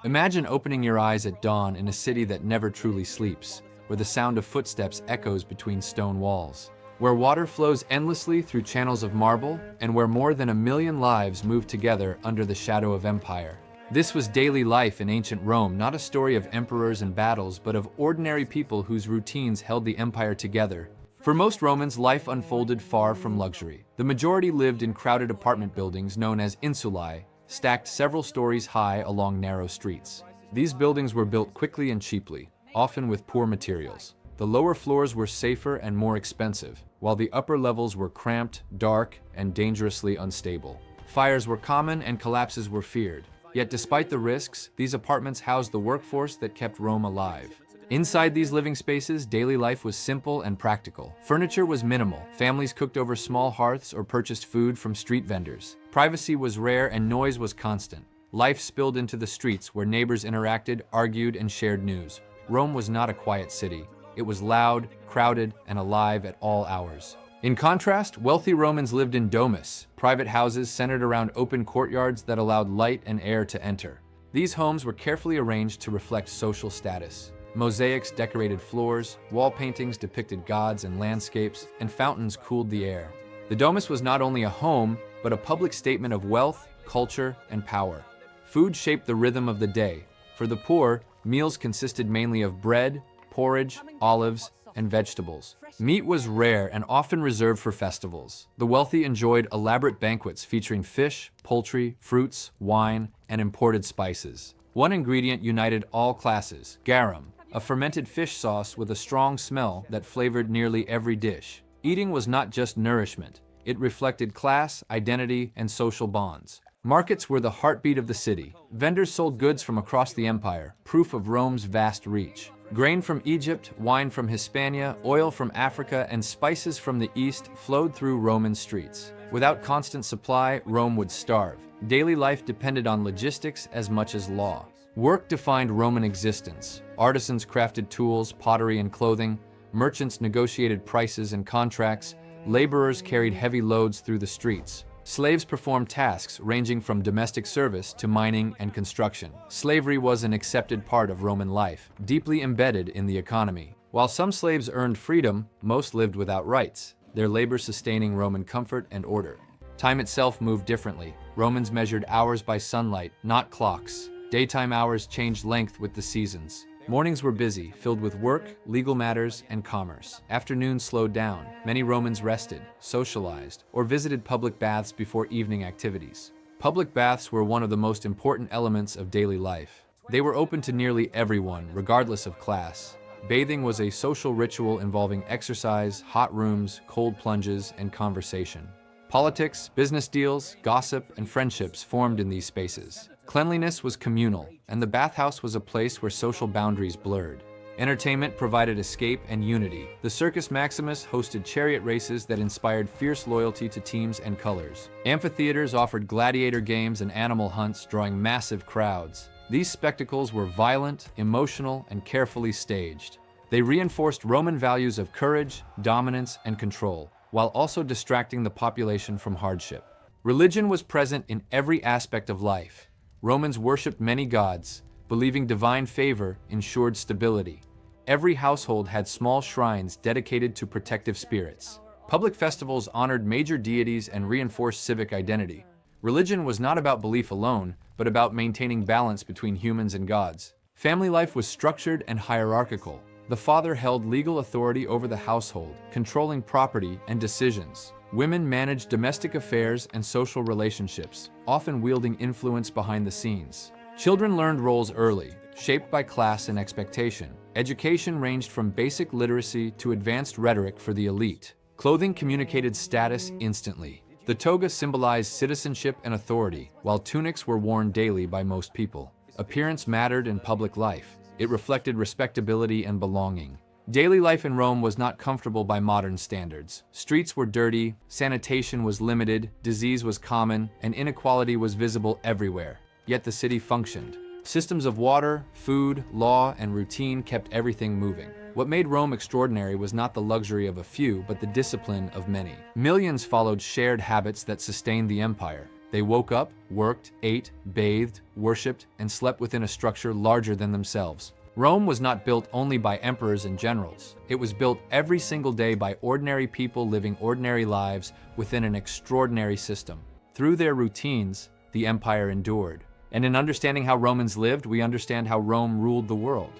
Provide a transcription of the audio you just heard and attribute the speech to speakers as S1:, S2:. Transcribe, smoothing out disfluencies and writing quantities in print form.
S1: Imagine opening your eyes at dawn in a city that never truly sleeps, where the sound of footsteps echoes between stone walls, where water flows endlessly through channels of marble, and where more than 1,000,000 lives move together under the shadow of empire. This was daily life in ancient Rome, not a story of emperors and battles, but of ordinary people whose routines held the empire together. For most Romans, life unfolded far from luxury. The majority lived in crowded apartment buildings known as insulae, stacked several stories high along narrow streets. These buildings were built quickly and cheaply, often with poor materials. The lower floors were safer and more expensive, while the upper levels were cramped, dark, and dangerously unstable. Fires were common and collapses were feared. Yet despite the risks, these apartments housed the workforce that kept Rome alive. Inside these living spaces, daily life was simple and practical. Furniture was minimal. Families cooked over small hearths or purchased food from street vendors. Privacy was rare and noise was constant. Life spilled into the streets where neighbors interacted, argued, and shared news. Rome was not a quiet city. It was loud, crowded, and alive at all hours. In contrast, wealthy Romans lived in domus, private houses centered around open courtyards that allowed light and air to enter. These homes were carefully arranged to reflect social status. Mosaics decorated floors, wall paintings depicted gods and landscapes, and fountains cooled the air. The domus was not only a home, but a public statement of wealth, culture, and power. Food shaped the rhythm of the day. For the poor, meals consisted mainly of bread, porridge, olives, and vegetables. Meat was rare and often reserved for festivals. The wealthy enjoyed elaborate banquets featuring fish, poultry, fruits, wine, and imported spices. One ingredient united all classes: garum, a fermented fish sauce with a strong smell that flavored nearly every dish. Eating was not just nourishment. It reflected class, identity, and social bonds. Markets were the heartbeat of the city. Vendors sold goods from across the empire, proof of Rome's vast reach. Grain from Egypt, wine from Hispania, oil from Africa, and spices from the East flowed through Roman streets. Without constant supply, Rome would starve. Daily life depended on logistics as much as law. Work defined Roman existence. Artisans crafted tools, pottery, and clothing. Merchants negotiated prices and contracts. Laborers carried heavy loads through the streets. Slaves performed tasks ranging from domestic service to mining and construction. Slavery was an accepted part of Roman life, deeply embedded in the economy. While some slaves earned freedom, most lived without rights, their labor sustaining Roman comfort and order. Time itself moved differently. Romans measured hours by sunlight, not clocks. Daytime hours changed length with the seasons. Mornings were busy, filled with work, legal matters, and commerce. Afternoons slowed down. Many Romans rested, socialized, or visited public baths before evening activities. Public baths were one of the most important elements of daily life. They were open to nearly everyone, regardless of class. Bathing was a social ritual involving exercise, hot rooms, cold plunges, and conversation. Politics, business deals, gossip, and friendships formed in these spaces. Cleanliness was communal, and the bathhouse was a place where social boundaries blurred. Entertainment provided escape and unity. The Circus Maximus hosted chariot races that inspired fierce loyalty to teams and colors. Amphitheaters offered gladiator games and animal hunts, drawing massive crowds. These spectacles were violent, emotional, and carefully staged. They reinforced Roman values of courage, dominance, and control, while also distracting the population from hardship. Religion was present in every aspect of life. Romans worshipped many gods, believing divine favor ensured stability. Every household had small shrines dedicated to protective spirits. Public festivals honored major deities and reinforced civic identity. Religion was not about belief alone, but about maintaining balance between humans and gods. Family life was structured and hierarchical. The father held legal authority over the household, controlling property and decisions. Women managed domestic affairs and social relationships, often wielding influence behind the scenes. Children learned roles early, shaped by class and expectation. Education ranged from basic literacy to advanced rhetoric for the elite. Clothing communicated status instantly. The toga symbolized citizenship and authority, while tunics were worn daily by most people. Appearance mattered in public life. It reflected respectability and belonging. Daily life in Rome was not comfortable by modern standards. Streets were dirty, sanitation was limited, disease was common, and inequality was visible everywhere. Yet the city functioned. Systems of water, food, law, and routine kept everything moving. What made Rome extraordinary was not the luxury of a few, but the discipline of many. Millions followed shared habits that sustained the empire. They woke up, worked, ate, bathed, worshipped, and slept within a structure larger than themselves. Rome was not built only by emperors and generals. It was built every single day by ordinary people living ordinary lives within an extraordinary system. Through their routines, the empire endured. And in understanding how Romans lived, we understand how Rome ruled the world.